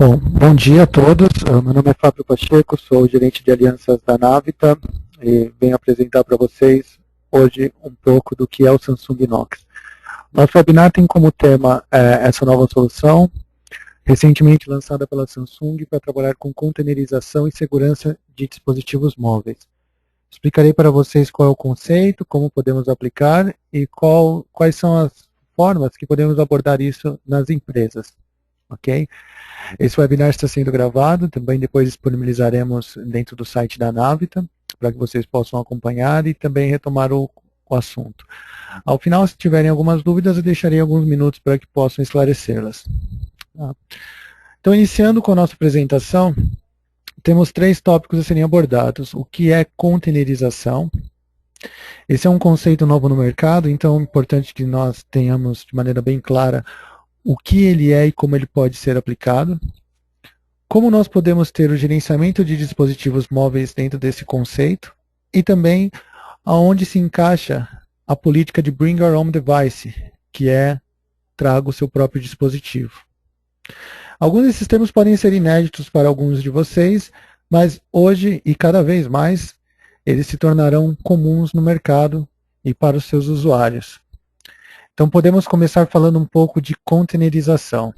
Bom, bom dia a todos. Meu nome é Fábio Pacheco, sou gerente de alianças da Navita e venho apresentar para vocês hoje um pouco do que é o Samsung Knox. Nosso webinar tem como tema essa nova solução, recentemente lançada pela Samsung para trabalhar com containerização e segurança de dispositivos móveis. Explicarei para vocês qual é o conceito, como podemos aplicar e quais são as formas que podemos abordar isso nas empresas. Ok? Esse webinar está sendo gravado, também depois disponibilizaremos dentro do site da Navita, para que vocês possam acompanhar e também retomar o assunto. Ao final, se tiverem algumas dúvidas, eu deixarei alguns minutos para que possam esclarecê-las. Então, iniciando com a nossa apresentação, temos 3 tópicos a serem abordados. O que é containerização? Esse é um conceito novo no mercado, então é importante que nós tenhamos de maneira bem clara o que ele é e como ele pode ser aplicado. Como nós podemos ter o gerenciamento de dispositivos móveis dentro desse conceito e também aonde se encaixa a política de Bring Your Own Device, que é traga o seu próprio dispositivo. Alguns desses termos podem ser inéditos para alguns de vocês, mas hoje e cada vez mais eles se tornarão comuns no mercado e para os seus usuários. Então podemos começar falando um pouco de containerização.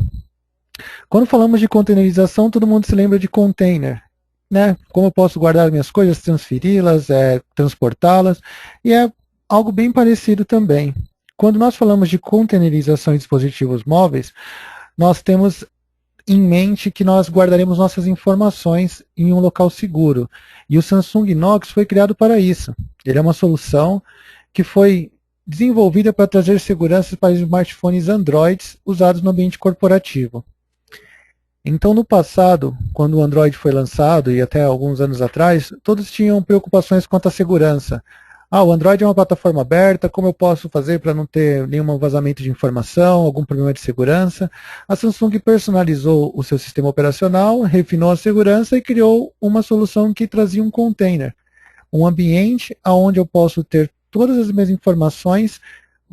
Quando falamos de containerização, todo mundo se lembra de container, né? Como eu posso guardar minhas coisas, transferi-las, transportá-las, e é algo bem parecido também. Quando nós falamos de containerização em dispositivos móveis, nós temos em mente que nós guardaremos nossas informações em um local seguro. E o Samsung Knox foi criado para isso. Ele é uma solução que foi desenvolvida para trazer segurança para os smartphones Android usados no ambiente corporativo. Então, no passado, quando o Android foi lançado, e até alguns anos atrás, todos tinham preocupações quanto à segurança. O Android é uma plataforma aberta, como eu posso fazer para não ter nenhum vazamento de informação, algum problema de segurança? A Samsung personalizou o seu sistema operacional, refinou a segurança e criou uma solução que trazia um container, um ambiente onde eu posso ter todas as minhas informações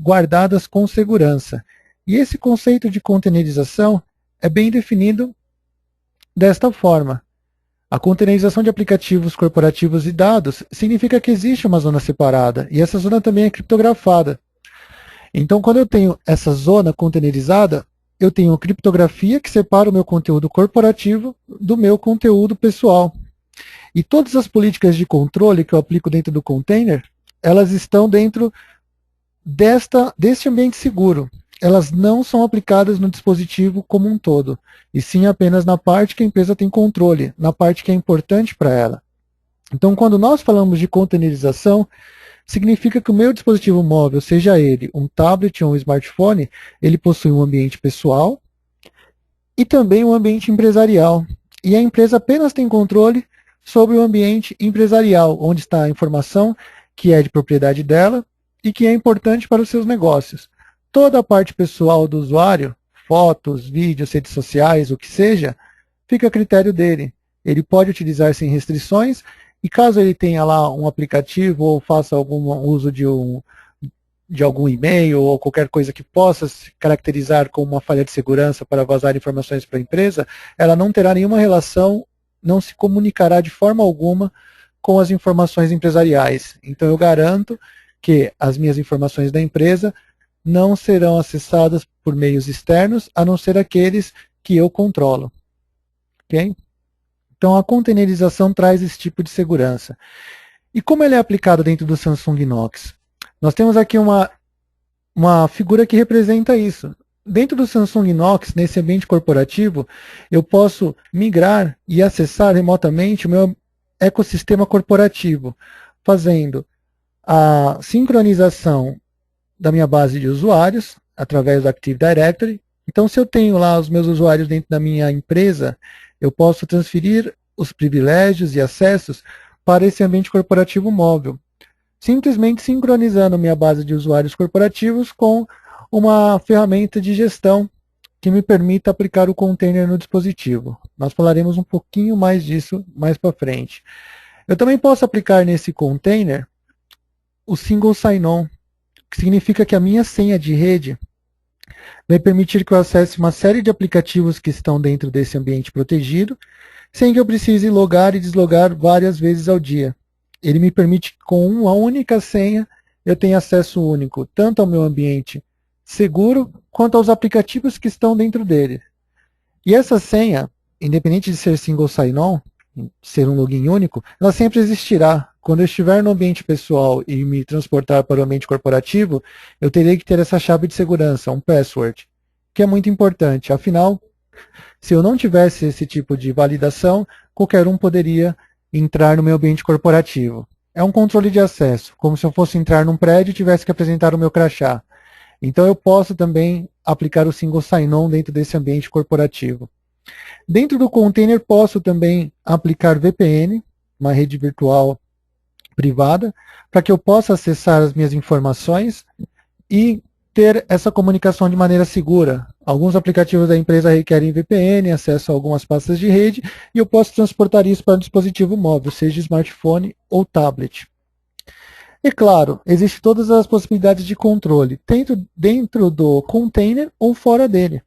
guardadas com segurança. E esse conceito de containerização é bem definido desta forma. A containerização de aplicativos corporativos e dados significa que existe uma zona separada, e essa zona também é criptografada. Então, quando eu tenho essa zona containerizada, eu tenho criptografia que separa o meu conteúdo corporativo do meu conteúdo pessoal. E todas as políticas de controle que eu aplico dentro do container, elas estão dentro deste ambiente seguro. Elas não são aplicadas no dispositivo como um todo, e sim apenas na parte que a empresa tem controle, na parte que é importante para ela. Então, quando nós falamos de containerização, significa que o meu dispositivo móvel, seja ele um tablet ou um smartphone, ele possui um ambiente pessoal e também um ambiente empresarial. E a empresa apenas tem controle sobre o ambiente empresarial, onde está a informação que é de propriedade dela e que é importante para os seus negócios. Toda a parte pessoal do usuário, fotos, vídeos, redes sociais, o que seja, fica a critério dele. Ele pode utilizar sem restrições e caso ele tenha lá um aplicativo ou faça algum uso de algum e-mail ou qualquer coisa que possa se caracterizar como uma falha de segurança para vazar informações para a empresa, ela não terá nenhuma relação, não se comunicará de forma alguma com as informações empresariais. Então eu garanto que as minhas informações da empresa não serão acessadas por meios externos, a não ser aqueles que eu controlo. Okay? Então a containerização traz esse tipo de segurança. E como ele é aplicado dentro do Samsung Knox? Nós temos aqui uma figura que representa isso. Dentro do Samsung Knox, nesse ambiente corporativo, eu posso migrar e acessar remotamente o meu ecossistema corporativo, fazendo a sincronização da minha base de usuários, através do Active Directory. Então, se eu tenho lá os meus usuários dentro da minha empresa, eu posso transferir os privilégios e acessos para esse ambiente corporativo móvel, simplesmente sincronizando minha base de usuários corporativos com uma ferramenta de gestão que me permita aplicar o container no dispositivo. Nós falaremos um pouquinho mais disso mais para frente. Eu também posso aplicar nesse container o Single Sign-On, que significa que a minha senha de rede Vai permitir que eu acesse uma série de aplicativos que estão dentro desse ambiente protegido, sem que eu precise logar e deslogar várias vezes ao dia. Ele me permite que com uma única senha eu tenha acesso único, tanto ao meu ambiente seguro, quanto aos aplicativos que estão dentro dele. E essa senha, independente de ser single sign-on, ser um login único, ela sempre existirá. Quando eu estiver no ambiente pessoal e me transportar para o ambiente corporativo, eu terei que ter essa chave de segurança, um password, que é muito importante. Afinal, se eu não tivesse esse tipo de validação, qualquer um poderia entrar no meu ambiente corporativo. É um controle de acesso, como se eu fosse entrar num prédio e tivesse que apresentar o meu crachá. Então eu posso também aplicar o single sign-on dentro desse ambiente corporativo. Dentro do container posso também aplicar VPN, uma rede virtual privada, para que eu possa acessar as minhas informações e ter essa comunicação de maneira segura. Alguns aplicativos da empresa requerem VPN, acesso a algumas pastas de rede, e eu posso transportar isso para um dispositivo móvel, seja smartphone ou tablet. E claro, existem todas as possibilidades de controle, dentro do container ou fora dele.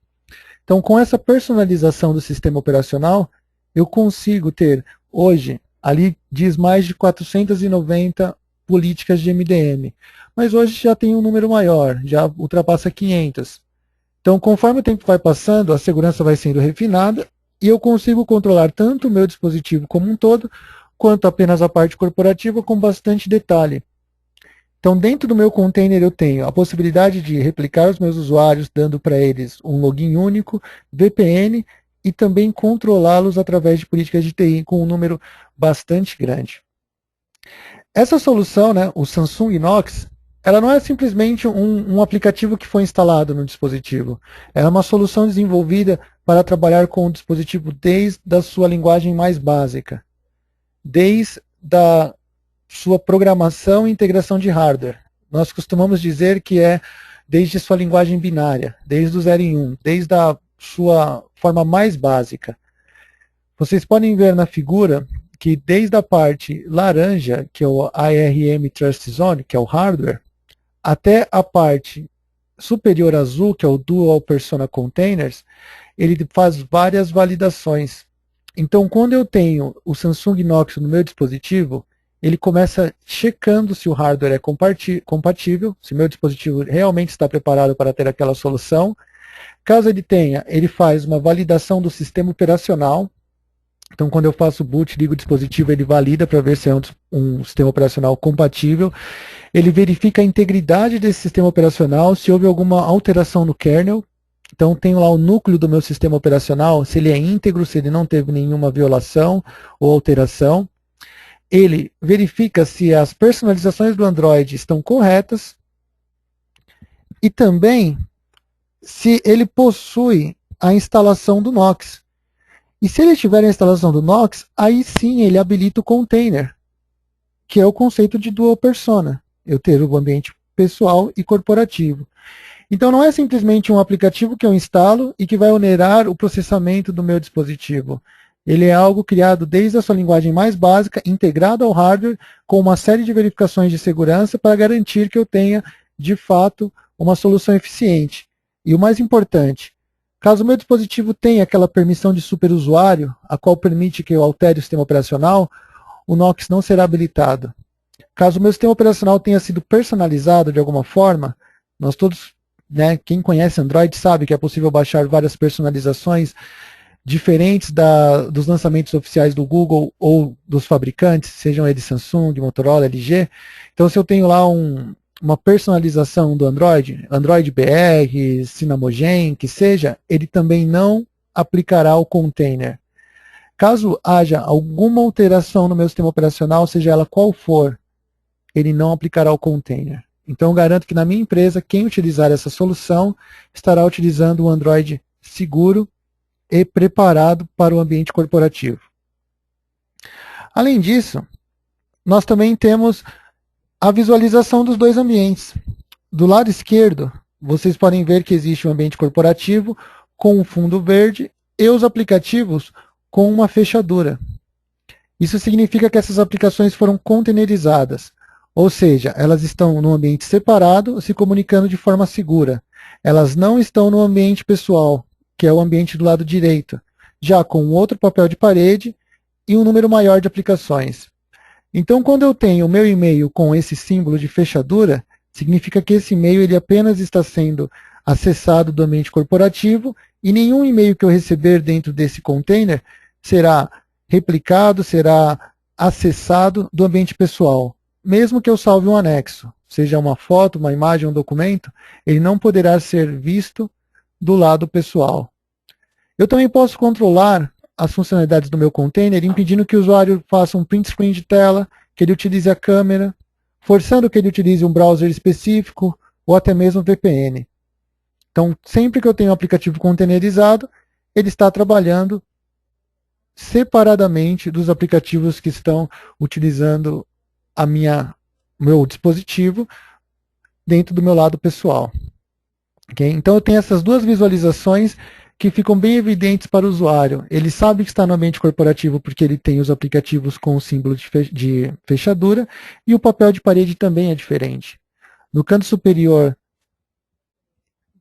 Então, com essa personalização do sistema operacional, eu consigo ter, hoje, ali diz mais de 490 políticas de MDM, mas hoje já tem um número maior, já ultrapassa 500. Então, conforme o tempo vai passando, a segurança vai sendo refinada e eu consigo controlar tanto o meu dispositivo como um todo, quanto apenas a parte corporativa com bastante detalhe. Então, dentro do meu container eu tenho a possibilidade de replicar os meus usuários, dando para eles um login único, VPN e também controlá-los através de políticas de TI com um número bastante grande. Essa solução, né, o Samsung Knox, ela não é simplesmente um aplicativo que foi instalado no dispositivo. Ela é uma solução desenvolvida para trabalhar com o dispositivo desde a sua linguagem mais básica, desde a sua programação e integração de hardware. Nós costumamos dizer que é desde sua linguagem binária, desde o 0 em 1, desde a sua forma mais básica. Vocês podem ver na figura que desde a parte laranja, que é o ARM Trust Zone, que é o hardware, até a parte superior azul, que é o Dual Persona Containers, ele faz várias validações. Então, quando eu tenho o Samsung Knox no meu dispositivo, ele começa checando se o hardware é compatível, se o meu dispositivo realmente está preparado para ter aquela solução. Caso ele tenha, ele faz uma validação do sistema operacional. Então, quando eu faço boot, ligo o dispositivo, ele valida para ver se é um sistema operacional compatível. Ele verifica a integridade desse sistema operacional, se houve alguma alteração no kernel. Então, tenho lá o núcleo do meu sistema operacional, se ele é íntegro, se ele não teve nenhuma violação ou alteração. Ele verifica se as personalizações do Android estão corretas e também se ele possui a instalação do Knox. E se ele tiver a instalação do Knox, aí sim ele habilita o container, que é o conceito de dual persona, eu ter o ambiente pessoal e corporativo. Então não é simplesmente um aplicativo que eu instalo e que vai onerar o processamento do meu dispositivo. Ele é algo criado desde a sua linguagem mais básica, integrado ao hardware, com uma série de verificações de segurança para garantir que eu tenha, de fato, uma solução eficiente. E o mais importante, caso o meu dispositivo tenha aquela permissão de superusuário, a qual permite que eu altere o sistema operacional, o Knox não será habilitado. Caso o meu sistema operacional tenha sido personalizado de alguma forma, nós todos, né, quem conhece Android sabe que é possível baixar várias personalizações diferentes dos lançamentos oficiais do Google ou dos fabricantes, sejam eles Samsung, Motorola, LG. Então, se eu tenho lá uma personalização do Android, Android BR, Cynamogen, que seja, ele também não aplicará o container. Caso haja alguma alteração no meu sistema operacional, seja ela qual for, ele não aplicará o container. Então, eu garanto que na minha empresa, quem utilizar essa solução estará utilizando o Android seguro e preparado para o ambiente corporativo. Além disso, nós também temos a visualização dos dois ambientes. Do lado esquerdo, vocês podem ver que existe um ambiente corporativo com um fundo verde e os aplicativos com uma fechadura. Isso significa que essas aplicações foram containerizadas, ou seja, elas estão num ambiente separado, se comunicando de forma segura. elas não estão no ambiente pessoal, que é o ambiente do lado direito, já com outro papel de parede e um número maior de aplicações. Então, quando eu tenho o meu e-mail com esse símbolo de fechadura, significa que esse e-mail ele apenas está sendo acessado do ambiente corporativo e nenhum e-mail que eu receber dentro desse container será replicado, será acessado do ambiente pessoal. Mesmo que eu salve um anexo, seja uma foto, uma imagem, um documento, ele não poderá ser visto do lado pessoal. Eu também posso controlar as funcionalidades do meu container, impedindo que o usuário faça um print screen de tela, que ele utilize a câmera, forçando que ele utilize um browser específico ou até mesmo VPN. Então, sempre que eu tenho um aplicativo containerizado, ele está trabalhando separadamente dos aplicativos que estão utilizando meu dispositivo dentro do meu lado pessoal. Okay? Então, eu tenho essas duas visualizações que ficam bem evidentes para o usuário. Ele sabe que está no ambiente corporativo porque ele tem os aplicativos com o símbolo de fechadura e o papel de parede também é diferente. No canto superior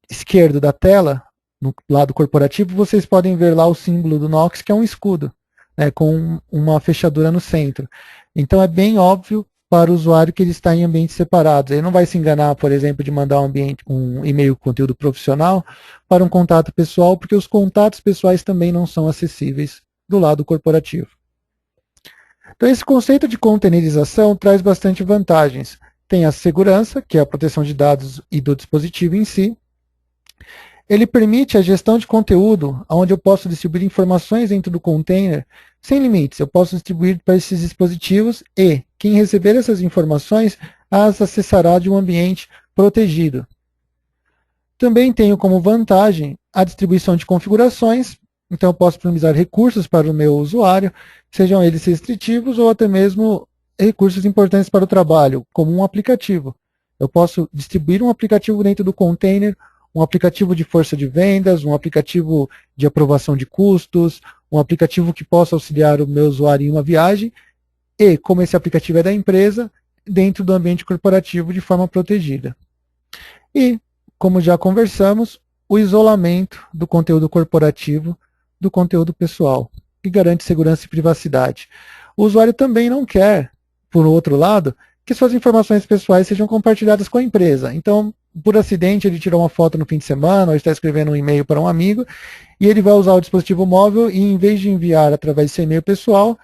esquerdo da tela, no lado corporativo, vocês podem ver lá o símbolo do Knox, que é um escudo, né, com uma fechadura no centro. Então é bem óbvio para o usuário que ele está em ambientes separados. Ele não vai se enganar, por exemplo, de mandar um e-mail com conteúdo profissional para um contato pessoal, porque os contatos pessoais também não são acessíveis do lado corporativo. Então, esse conceito de containerização traz bastante vantagens. Tem a segurança, que é a proteção de dados e do dispositivo em si. Ele permite a gestão de conteúdo, onde eu posso distribuir informações dentro do container sem limites. Eu posso distribuir para esses dispositivos e quem receber essas informações as acessará de um ambiente protegido. Também tenho como vantagem a distribuição de configurações, então eu posso disponibilizar recursos para o meu usuário, sejam eles restritivos ou até mesmo recursos importantes para o trabalho, como um aplicativo. Eu posso distribuir um aplicativo dentro do container, um aplicativo de força de vendas, um aplicativo de aprovação de custos, um aplicativo que possa auxiliar o meu usuário em uma viagem, e, como esse aplicativo é da empresa, dentro do ambiente corporativo de forma protegida. E, como já conversamos, o isolamento do conteúdo corporativo do conteúdo pessoal, que garante segurança e privacidade. O usuário também não quer, por outro lado, que suas informações pessoais sejam compartilhadas com a empresa. Então, por acidente, ele tirou uma foto no fim de semana, ou está escrevendo um e-mail para um amigo, e ele vai usar o dispositivo móvel e, em vez de enviar através do seu e-mail pessoal,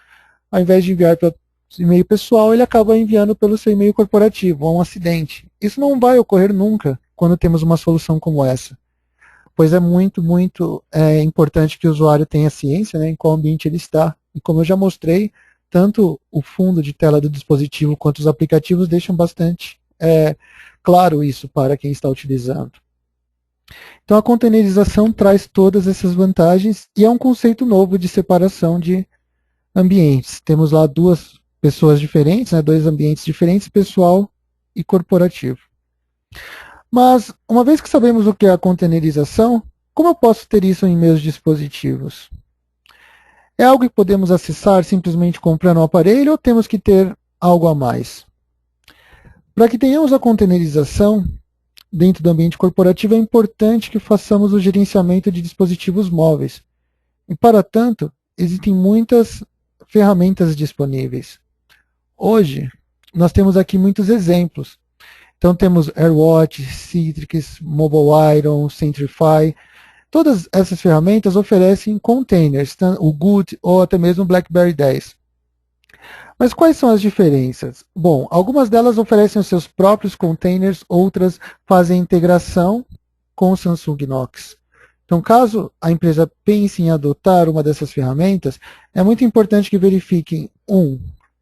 ao invés de enviar pelo e-mail pessoal, ele acaba enviando pelo seu e-mail corporativo, a um acidente. Isso não vai ocorrer nunca quando temos uma solução como essa, pois é muito importante que o usuário tenha ciência, né, em qual ambiente ele está. E como eu já mostrei, tanto o fundo de tela do dispositivo quanto os aplicativos deixam bastante claro isso para quem está utilizando. Então a containerização traz todas essas vantagens e é um conceito novo de separação de ambientes. Temos lá duas pessoas diferentes, né, dois ambientes diferentes, pessoal e corporativo. Mas, uma vez que sabemos o que é a containerização, como eu posso ter isso em meus dispositivos? É algo que podemos acessar simplesmente comprando um aparelho ou temos que ter algo a mais? Para que tenhamos a containerização dentro do ambiente corporativo, é importante que façamos o gerenciamento de dispositivos móveis. E, para tanto, existem muitas ferramentas disponíveis. Hoje, nós temos aqui muitos exemplos. Então, temos AirWatch, Citrix, Mobile Iron, Centrify. Todas essas ferramentas oferecem containers, o Good ou até mesmo o BlackBerry 10. Mas quais são as diferenças? Bom, algumas delas oferecem os seus próprios containers, outras fazem integração com o Samsung Knox. Então, caso a empresa pense em adotar uma dessas ferramentas, é muito importante que verifiquem,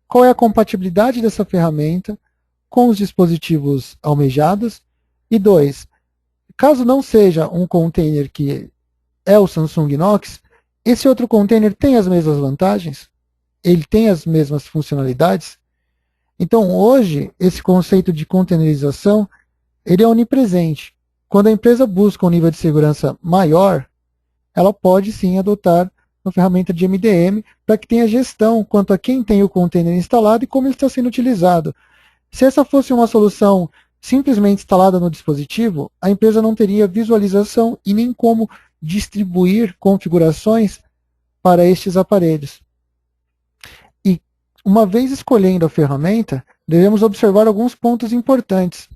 qual é a compatibilidade dessa ferramenta com os dispositivos almejados, e 2, caso não seja um container que é o Samsung Knox, esse outro container tem as mesmas vantagens? Ele tem as mesmas funcionalidades? Então, hoje, esse conceito de containerização, ele é onipresente. Quando a empresa busca um nível de segurança maior, ela pode sim adotar uma ferramenta de MDM para que tenha gestão quanto a quem tem o container instalado e como ele está sendo utilizado. Se essa fosse uma solução simplesmente instalada no dispositivo, a empresa não teria visualização e nem como distribuir configurações para estes aparelhos. E, uma vez escolhendo a ferramenta, devemos observar alguns pontos importantes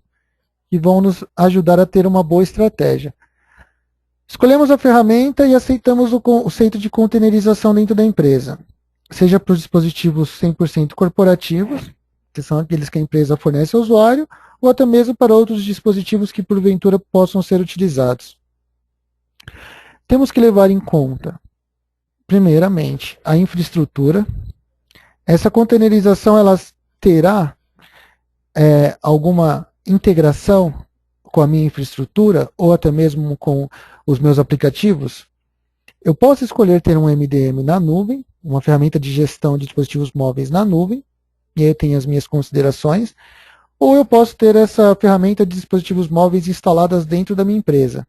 que vão nos ajudar a ter uma boa estratégia. Escolhemos a ferramenta e aceitamos o conceito de containerização dentro da empresa, seja para os dispositivos 100% corporativos, que são aqueles que a empresa fornece ao usuário, ou até mesmo para outros dispositivos que porventura possam ser utilizados. Temos que levar em conta, primeiramente, a infraestrutura. Essa containerização ela terá alguma integração com a minha infraestrutura ou até mesmo com os meus aplicativos? Eu posso escolher ter um MDM na nuvem, uma ferramenta de gestão de dispositivos móveis na nuvem, e aí eu tenho as minhas considerações, ou eu posso ter essa ferramenta de dispositivos móveis instaladas dentro da minha empresa,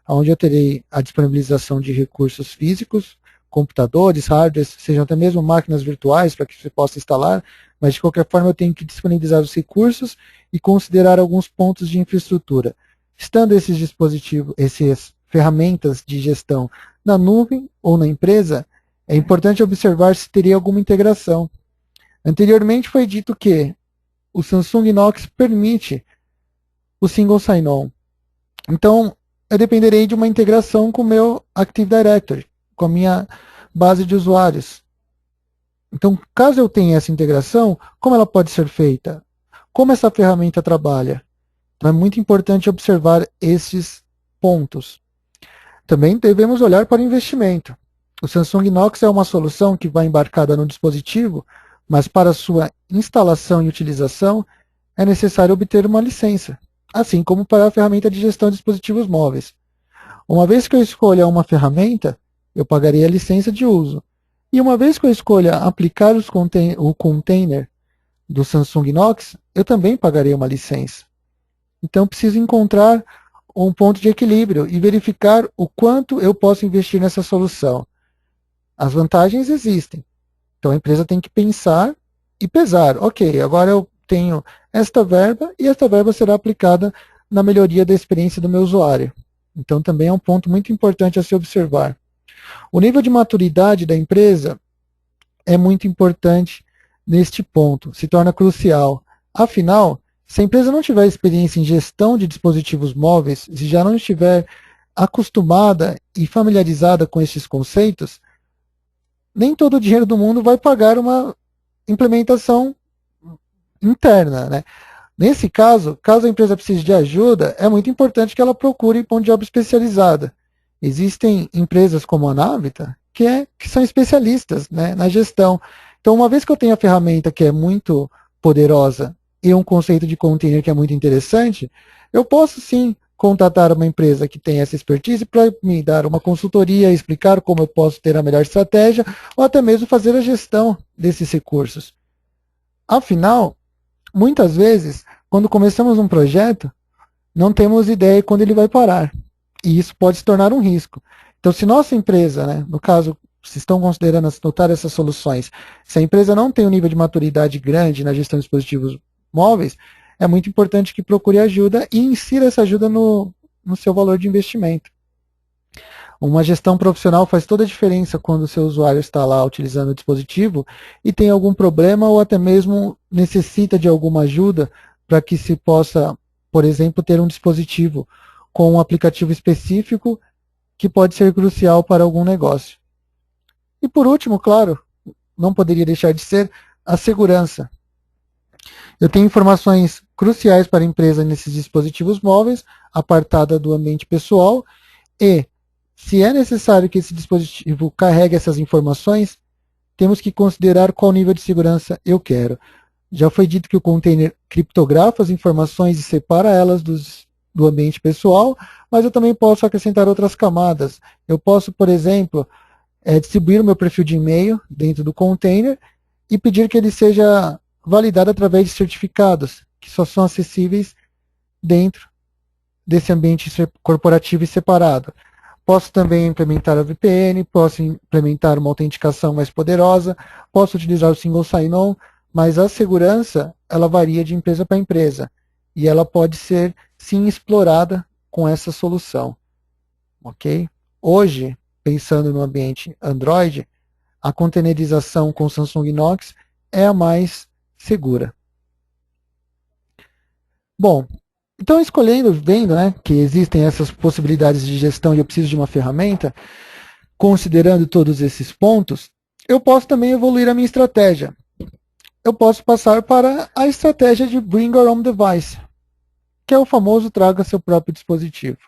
onde eu terei a disponibilização de recursos físicos, computadores, hardwares, sejam até mesmo máquinas virtuais para que você possa instalar, mas de qualquer forma eu tenho que disponibilizar os recursos e considerar alguns pontos de infraestrutura. Estando esses dispositivos, essas ferramentas de gestão na nuvem ou na empresa, é importante observar se teria alguma integração. Anteriormente foi dito que o Samsung Knox permite o Single Sign-On. Então, eu dependerei de uma integração com o meu Active Directory, com a minha base de usuários. Então, caso eu tenha essa integração, como ela pode ser feita? Como essa ferramenta trabalha? Então, é muito importante observar esses pontos. Também devemos olhar para o investimento. O Samsung Knox é uma solução que vai embarcada no dispositivo, mas para sua instalação e utilização é necessário obter uma licença, assim como para a ferramenta de gestão de dispositivos móveis. Uma vez que eu escolha uma ferramenta, eu pagarei a licença de uso. E uma vez que eu escolha aplicar o container do Samsung Knox, eu também pagarei uma licença. Então, preciso encontrar um ponto de equilíbrio e verificar o quanto eu posso investir nessa solução. As vantagens existem. Então, a empresa tem que pensar e pesar. Ok, agora eu tenho esta verba e esta verba será aplicada na melhoria da experiência do meu usuário. Então, também é um ponto muito importante a se observar. O nível de maturidade da empresa é muito importante neste ponto, se torna crucial. Afinal, se a empresa não tiver experiência em gestão de dispositivos móveis, se já não estiver acostumada e familiarizada com estes conceitos, nem todo o dinheiro do mundo vai pagar uma implementação interna, né? Nesse caso, caso a empresa precise de ajuda, é muito importante que ela procure mão de obra especializada. Existem empresas como a Navita que são especialistas, né, na gestão. Então, uma vez que eu tenho a ferramenta que é muito poderosa e um conceito de container que é muito interessante, eu posso sim contatar uma empresa que tem essa expertise para me dar uma consultoria, explicar como eu posso ter a melhor estratégia ou até mesmo fazer a gestão desses recursos. Afinal, muitas vezes, quando começamos um projeto, não temos ideia quando ele vai parar. E isso pode se tornar um risco. Então, se nossa empresa, né, no caso, se estão considerando adotar essas soluções, se a empresa não tem um nível de maturidade grande na gestão de dispositivos móveis, é muito importante que procure ajuda e insira essa ajuda no seu valor de investimento. Uma gestão profissional faz toda a diferença quando o seu usuário está lá utilizando o dispositivo e tem algum problema ou até mesmo necessita de alguma ajuda para que se possa, por exemplo, ter um dispositivo com um aplicativo específico que pode ser crucial para algum negócio. E por último, claro, não poderia deixar de ser a segurança. Eu tenho informações cruciais para a empresa nesses dispositivos móveis, apartada do ambiente pessoal, e se é necessário que esse dispositivo carregue essas informações, temos que considerar qual nível de segurança eu quero. Já foi dito que o container criptografa as informações e separa elas do ambiente pessoal, mas eu também posso acrescentar outras camadas. Eu posso, por exemplo, distribuir o meu perfil de e-mail dentro do container e pedir que ele seja validado através de certificados, que só são acessíveis dentro desse ambiente corporativo e separado. Posso também implementar a VPN, posso implementar uma autenticação mais poderosa, posso utilizar o Single Sign-On, mas a segurança ela varia de empresa para empresa. e ela pode ser, sim, explorada com essa solução. Ok? Hoje, pensando no ambiente Android, a containerização com Samsung Knox é a mais segura. Bom, então vendo, né, que existem essas possibilidades de gestão e eu preciso de uma ferramenta, considerando todos esses pontos, eu posso também evoluir a minha estratégia. Eu posso passar para a estratégia de Bring Your Own Device, que é o famoso traga seu próprio dispositivo.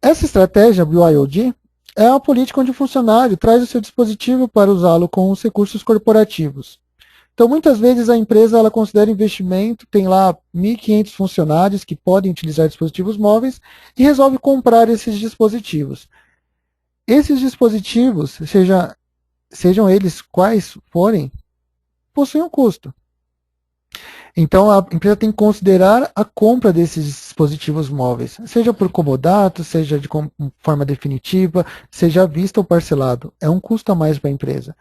Essa estratégia, BYOD, é uma política onde o funcionário traz o seu dispositivo para usá-lo com os recursos corporativos. Então, muitas vezes a empresa ela considera investimento, tem lá 1.500 funcionários que podem utilizar dispositivos móveis e resolve comprar esses dispositivos. Esses dispositivos, sejam eles quais forem, possuem um custo. Então, a empresa tem que considerar a compra desses dispositivos móveis, seja por comodato, seja de forma definitiva, seja à vista ou parcelado. É um custo a mais para a empresa.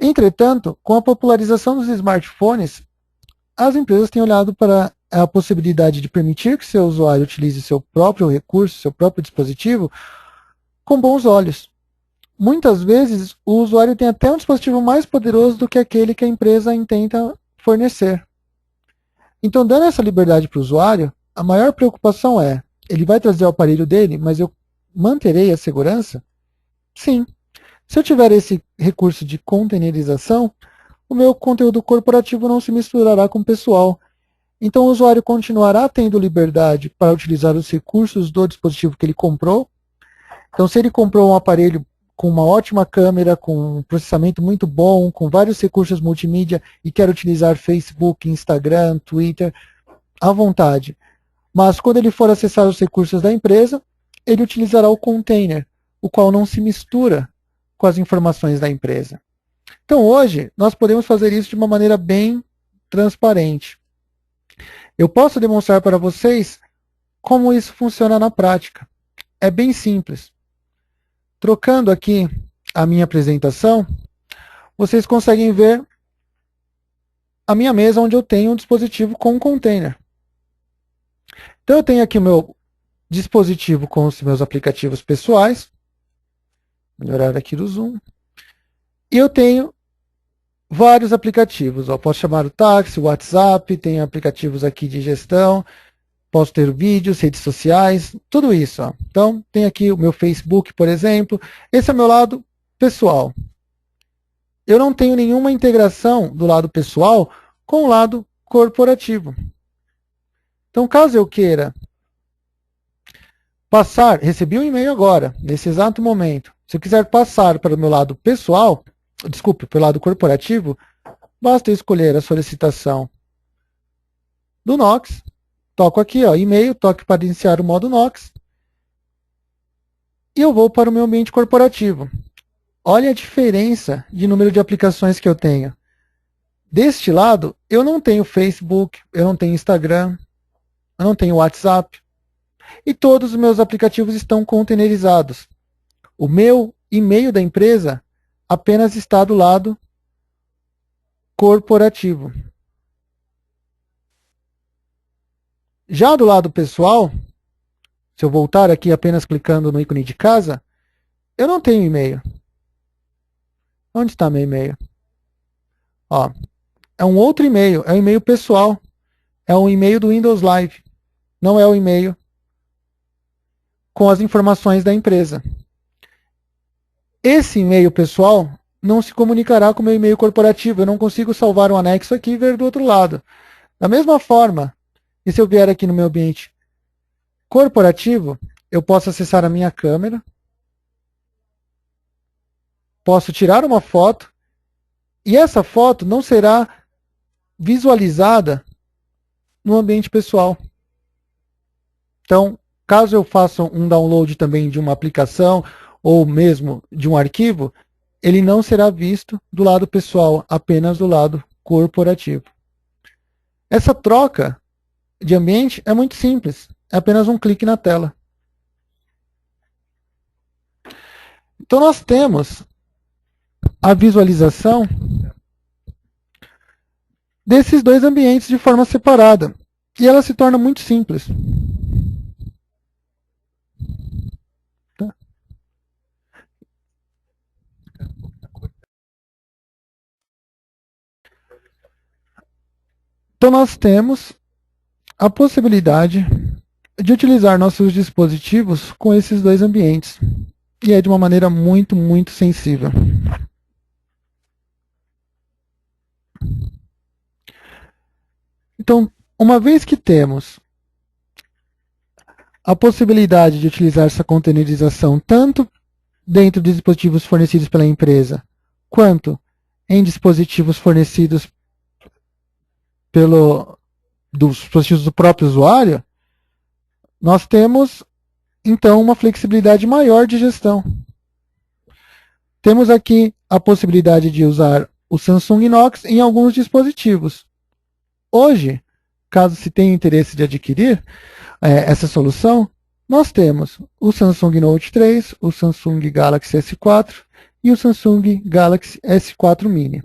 Entretanto, com a popularização dos smartphones, as empresas têm olhado para a possibilidade de permitir que seu usuário utilize seu próprio recurso, seu próprio dispositivo, com bons olhos. Muitas vezes, o usuário tem até um dispositivo mais poderoso do que aquele que a empresa intenta fornecer. Então, dando essa liberdade para o usuário, a maior preocupação é, ele vai trazer o aparelho dele, mas eu manterei a segurança? Sim. Se eu tiver esse recurso de containerização, o meu conteúdo corporativo não se misturará com o pessoal. Então, o usuário continuará tendo liberdade para utilizar os recursos do dispositivo que ele comprou. Então, se ele comprou um aparelho com uma ótima câmera, com um processamento muito bom, com vários recursos multimídia e quer utilizar Facebook, Instagram, Twitter, à vontade. Mas quando ele for acessar os recursos da empresa, ele utilizará o container, o qual não se mistura com as informações da empresa. Então, hoje, nós podemos fazer isso de uma maneira bem transparente. Eu posso demonstrar para vocês como isso funciona na prática. É bem simples. Trocando aqui a minha apresentação, vocês conseguem ver a minha mesa onde eu tenho um dispositivo com um container. Então, eu tenho aqui o meu dispositivo com os meus aplicativos pessoais. Vou melhorar aqui do zoom. E eu tenho vários aplicativos. Eu posso chamar o táxi, o WhatsApp, tenho aplicativos aqui de gestão, posso ter vídeos, redes sociais, tudo isso. Ó. Então, tem aqui o meu Facebook, por exemplo. Esse é o meu lado pessoal. Eu não tenho nenhuma integração do lado pessoal com o lado corporativo. Então, caso eu queira recebi um e-mail agora, nesse exato momento. Se eu quiser passar para o meu lado pessoal, para o lado corporativo, basta escolher a solicitação do Knox. Toco aqui, ó, e-mail, toque para iniciar o modo Knox. E eu vou para o meu ambiente corporativo. Olha a diferença de número de aplicações que eu tenho. Deste lado, eu não tenho Facebook, eu não tenho Instagram, eu não tenho WhatsApp. E todos os meus aplicativos estão containerizados. O meu e-mail da empresa apenas está do lado corporativo. Já do lado pessoal, se eu voltar aqui apenas clicando no ícone de casa, eu não tenho e-mail. Onde está meu e-mail? Ó, é um outro e-mail, é um e-mail pessoal. É um e-mail do Windows Live. Não é o e-mail com as informações da empresa. Esse e-mail pessoal não se comunicará com o meu e-mail corporativo. Eu não consigo salvar um anexo aqui e ver do outro lado. Da mesma forma, e se eu vier aqui no meu ambiente corporativo, eu posso acessar a minha câmera, posso tirar uma foto, e essa foto não será visualizada no ambiente pessoal. Então, caso eu faça um download também de uma aplicação ou mesmo de um arquivo, ele não será visto do lado pessoal, apenas do lado corporativo. Essa troca de ambiente é muito simples, é apenas um clique na tela. Então, nós temos a visualização desses dois ambientes de forma separada. E ela se torna muito simples. Tá? Então nós temos a possibilidade de utilizar nossos dispositivos com esses dois ambientes. E é de uma maneira muito, muito sensível. Então, uma vez que temos a possibilidade de utilizar essa containerização tanto dentro de dispositivos fornecidos pela empresa, quanto em dispositivos fornecidos dos dispositivos do próprio usuário, nós temos, então, uma flexibilidade maior de gestão. Temos aqui a possibilidade de usar o Samsung Knox em alguns dispositivos. Hoje, caso se tenha interesse de adquirir essa solução, nós temos o Samsung Note 3, o Samsung Galaxy S4 e o Samsung Galaxy S4 Mini.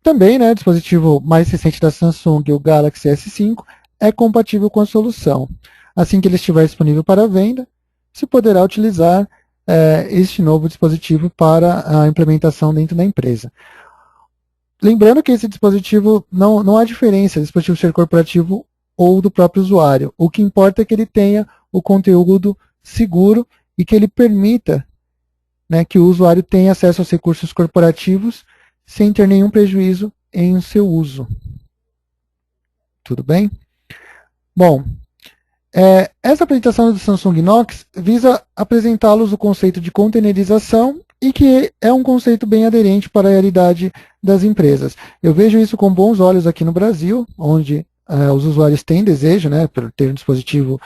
Também, né, o dispositivo mais recente da Samsung, o Galaxy S5, é compatível com a solução. Assim que ele estiver disponível para venda, se poderá utilizar este novo dispositivo para a implementação dentro da empresa. Lembrando que esse dispositivo não há diferença do dispositivo ser corporativo ou do próprio usuário. O que importa é que ele tenha o conteúdo seguro e que ele permita, né, que o usuário tenha acesso aos recursos corporativos sem ter nenhum prejuízo em seu uso. Tudo bem? Bom, essa apresentação do Samsung Knox visa apresentá-los o conceito de containerização e que é um conceito bem aderente para a realidade das empresas. Eu vejo isso com bons olhos aqui no Brasil, onde os usuários têm desejo, né, por ter um dispositivo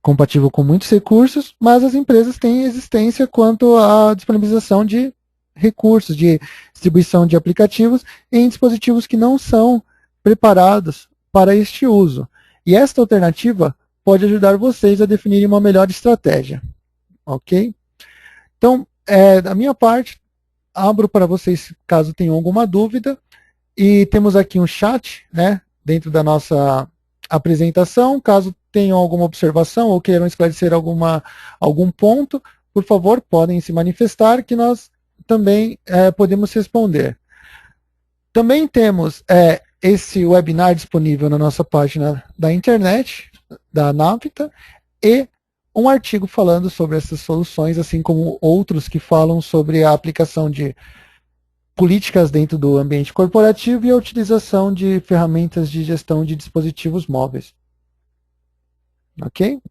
compatível com muitos recursos, mas as empresas têm resistência quanto à disponibilização de recursos, de distribuição de aplicativos em dispositivos que não são preparados para este uso. E esta alternativa pode ajudar vocês a definirem uma melhor estratégia. Ok? Então, da minha parte, abro para vocês caso tenham alguma dúvida. E temos aqui um chat, né, dentro da nossa apresentação. Caso tenham alguma observação ou queiram esclarecer algum ponto, por favor, podem se manifestar que nós também podemos responder. Também temos esse webinar disponível na nossa página da internet, da Navita, e um artigo falando sobre essas soluções, assim como outros que falam sobre a aplicação de políticas dentro do ambiente corporativo e a utilização de ferramentas de gestão de dispositivos móveis. Ok?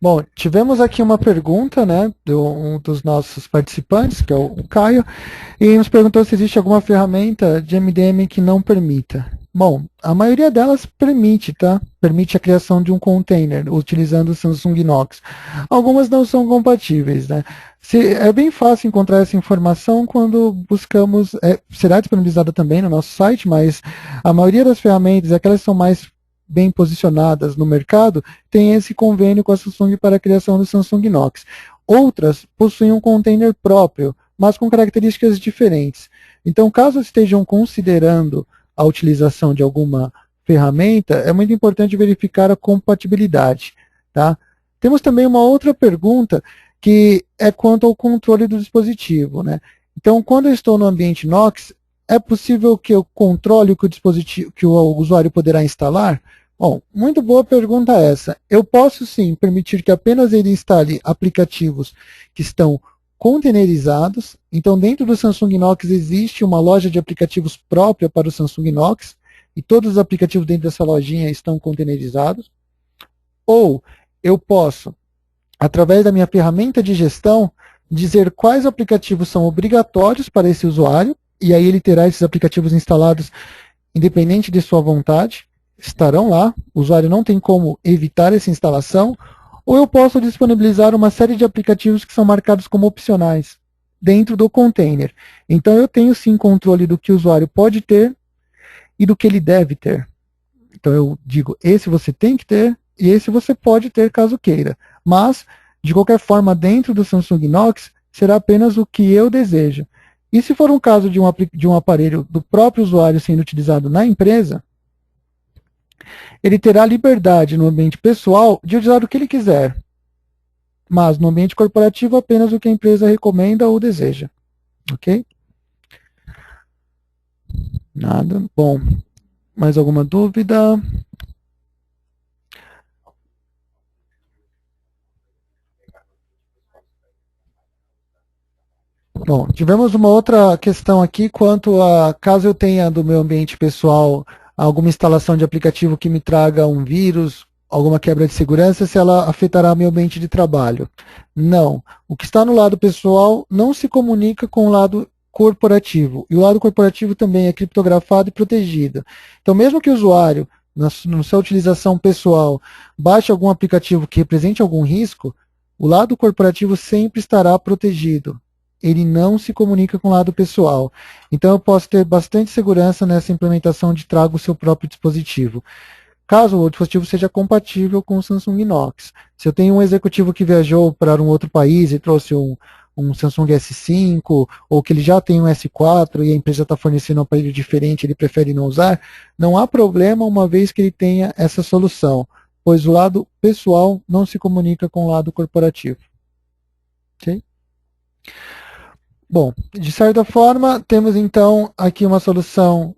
Bom, tivemos aqui uma pergunta, né, de um dos nossos participantes, que é o Caio, e nos perguntou se existe alguma ferramenta de MDM que não permita. Bom, a maioria delas permite, tá? Permite a criação de um container utilizando o Samsung Knox. Algumas não são compatíveis, né? É bem fácil encontrar essa informação quando buscamos, será disponibilizada também no nosso site, mas a maioria das ferramentas, aquelas que são mais bem posicionadas no mercado, tem esse convênio com a Samsung para a criação do Samsung Knox. Outras possuem um container próprio, mas com características diferentes. Então, caso estejam considerando a utilização de alguma ferramenta, é muito importante verificar a compatibilidade. Tá? Temos também uma outra pergunta, que é quanto ao controle do dispositivo. Né? Então, quando eu estou no ambiente Knox, é possível que eu controle o que o usuário poderá instalar? Bom, muito boa pergunta essa. Eu posso sim permitir que apenas ele instale aplicativos que estão containerizados. Então, dentro do Samsung Knox existe uma loja de aplicativos própria para o Samsung Knox, e todos os aplicativos dentro dessa lojinha estão containerizados. Ou eu posso, através da minha ferramenta de gestão, dizer quais aplicativos são obrigatórios para esse usuário, e aí ele terá esses aplicativos instalados independente de sua vontade, estarão lá, o usuário não tem como evitar essa instalação, ou eu posso disponibilizar uma série de aplicativos que são marcados como opcionais dentro do container. Então eu tenho sim controle do que o usuário pode ter e do que ele deve ter. Então eu digo, esse você tem que ter e esse você pode ter caso queira. Mas, de qualquer forma, dentro do Samsung Knox, será apenas o que eu desejo. E se for um caso de um aparelho do próprio usuário sendo utilizado na empresa, ele terá liberdade no ambiente pessoal de utilizar o que ele quiser, mas no ambiente corporativo apenas o que a empresa recomenda ou deseja. Ok? Nada. Bom, mais alguma dúvida? Bom, tivemos uma outra questão aqui quanto a caso eu tenha do meu ambiente pessoal alguma instalação de aplicativo que me traga um vírus, alguma quebra de segurança, se ela afetará meu ambiente de trabalho. Não. O que está no lado pessoal não se comunica com o lado corporativo. E o lado corporativo também é criptografado e protegido. Então, mesmo que o usuário, na sua utilização pessoal, baixe algum aplicativo que represente algum risco, o lado corporativo sempre estará protegido. Ele não se comunica com o lado pessoal. Então eu posso ter bastante segurança nessa implementação de traga o seu próprio dispositivo. Caso o dispositivo seja compatível com o Samsung Knox. Se eu tenho um executivo que viajou para um outro país e trouxe um Samsung S5, ou que ele já tem um S4 e a empresa está fornecendo um aparelho diferente, ele prefere não usar, não há problema uma vez que ele tenha essa solução, pois o lado pessoal não se comunica com o lado corporativo. Ok? Bom, de certa forma, temos então aqui uma solução,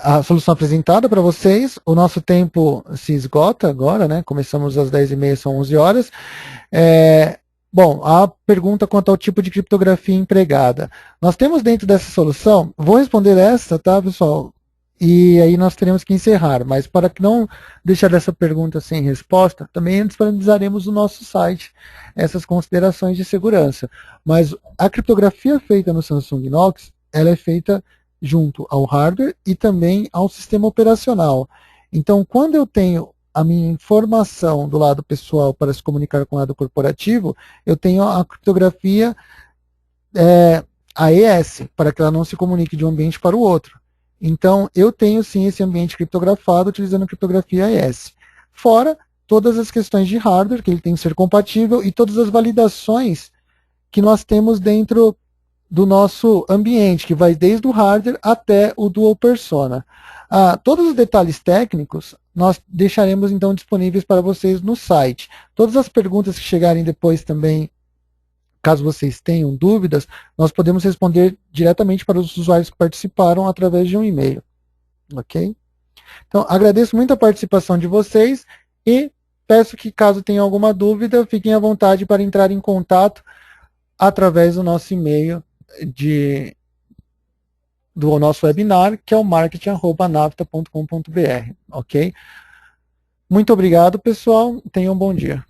a solução apresentada para vocês. O nosso tempo se esgota agora, né? Começamos às 10h30, são 11 horas. Bom, a pergunta quanto ao tipo de criptografia empregada. Nós temos dentro dessa solução, vou responder essa, tá, pessoal? E aí nós teremos que encerrar, mas para não deixar essa pergunta sem resposta, também disponibilizaremos no nosso site essas considerações de segurança. Mas a criptografia feita no Samsung Knox, ela é feita junto ao hardware e também ao sistema operacional. Então, quando eu tenho a minha informação do lado pessoal para se comunicar com o lado corporativo, eu tenho a criptografia AES, para que ela não se comunique de um ambiente para o outro. Então, eu tenho sim esse ambiente criptografado utilizando a criptografia AES. Fora todas as questões de hardware, que ele tem que ser compatível, e todas as validações que nós temos dentro do nosso ambiente, que vai desde o hardware até o dual persona. Todos os detalhes técnicos nós deixaremos então disponíveis para vocês no site. Todas as perguntas que chegarem depois também, caso vocês tenham dúvidas, nós podemos responder diretamente para os usuários que participaram através de um e-mail. Ok? Então, agradeço muito a participação de vocês e peço que, caso tenham alguma dúvida, fiquem à vontade para entrar em contato através do nosso e-mail do nosso webinar, que é o marketing@navita.com.br. Ok? Muito obrigado, pessoal. Tenham um bom dia.